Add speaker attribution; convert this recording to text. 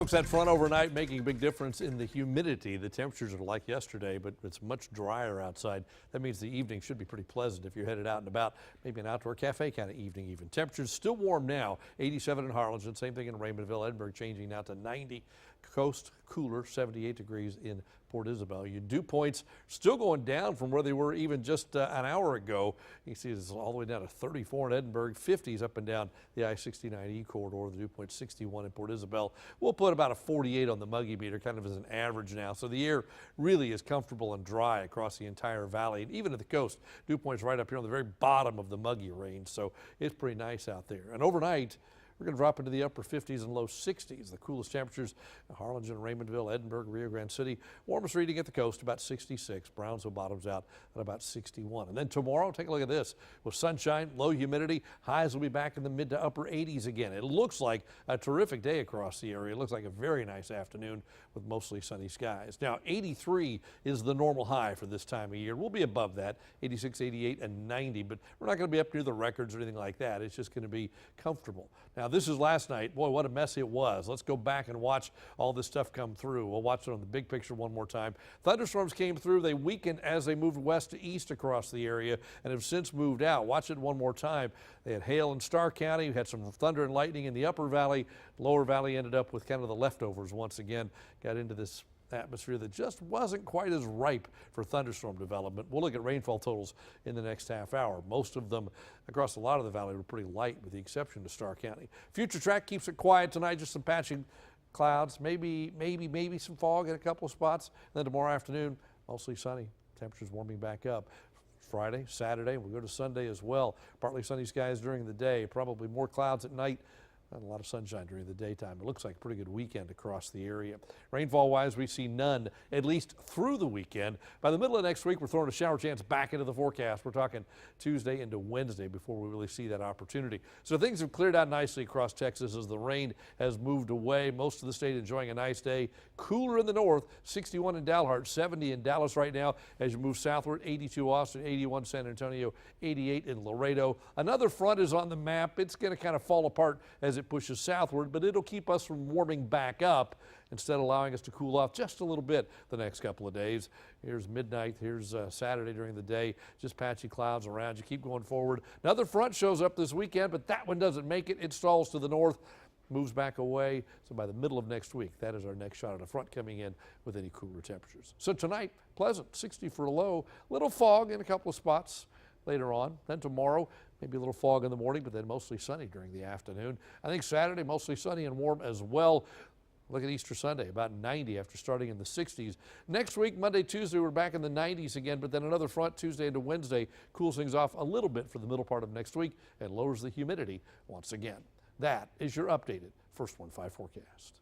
Speaker 1: Folks, that front overnight making a big difference in the humidity. The temperatures are like yesterday, but it's much drier outside. That means the evening should be pretty pleasant if you're headed out and about, maybe an outdoor cafe kind of evening even. Temperatures still warm now, 87 in Harlingen, same thing in Raymondville, Edinburg changing now to 90. Coast cooler, 78 degrees in Port Isabel. Your dew points still going down from where they were even just an hour ago. You can see it's all the way down to 34 in Edinburgh, 50s up and down the I-69E corridor. The dew point 61 in Port Isabel. We'll put about a 48 on the muggy meter, kind of as an average now. So the air really is comfortable and dry across the entire valley, and even at the coast. Dew points right up here on the very bottom of the muggy range, so it's pretty nice out there. And overnight, we're going to drop into the upper 50s and low 60s. The coolest temperatures in Harlingen, Raymondville, Edinburg, Rio Grande City. Warmest reading at the coast, about 66. Brownsville bottoms out at about 61. And then tomorrow, take a look at this. With sunshine, low humidity, highs will be back in the mid to upper 80s again. It looks like a terrific day across the area. It looks like a very nice afternoon with mostly sunny skies. Now, 83 is the normal high for this time of year. We'll be above that, 86, 88, and 90, but we're not going to be up near the records or anything like that. It's just going to be comfortable. Now, this is last night. Boy, what a mess it was. Let's go back and watch all this stuff come through. We'll watch it on the big picture one more time. Thunderstorms came through. They weakened as they moved west to east across the area and have since moved out. Watch it one more time. They had hail in Starr County. We had some thunder and lightning in the upper valley. Lower valley ended up with kind of the leftovers once again. Got into this atmosphere that just wasn't quite as ripe for thunderstorm development. We'll look at rainfall totals in the next half hour. Most of them across a lot of the valley were pretty light with the exception to Starr County. Future track keeps it quiet tonight, just some patchy clouds, maybe some fog in a couple of spots. And then tomorrow afternoon, mostly sunny. Temperatures warming back up. Friday, Saturday, we'll go to Sunday as well. Partly sunny skies during the day, probably more clouds at night. And a lot of sunshine during the daytime. It looks like a pretty good weekend across the area. Rainfall-wise, we see none, at least through the weekend. By the middle of next week, we're throwing a shower chance back into the forecast. We're talking Tuesday into Wednesday before we really see that opportunity. So things have cleared out nicely across Texas as the rain has moved away. Most of the state enjoying a nice day. Cooler in the north, 61 in Dalhart, 70 in Dallas right now. As you move southward, 82 Austin, 81 San Antonio, 88 in Laredo. Another front is on the map. It's going to kind of fall apart as it pushes southward, but it'll keep us from warming back up instead of allowing us to cool off just a little bit the next couple of days. Here's midnight. Here's Saturday during the day. Just patchy clouds around. You keep going forward. Another front shows up this weekend, but that one doesn't make it. It stalls to the north, moves back away. So by the middle of next week, that is our next shot at a front coming in with any cooler temperatures. So tonight, pleasant, 60 for a low. Little fog in a couple of spots later on. Then tomorrow, maybe a little fog in the morning, but then mostly sunny during the afternoon. I think Saturday, mostly sunny and warm as well. Look at Easter Sunday, about 90 after starting in the 60s. Next week, Monday, Tuesday, we're back in the 90s again, but then another front Tuesday into Wednesday cools things off a little bit for the middle part of next week and lowers the humidity once again. That is your updated First One 5 forecast.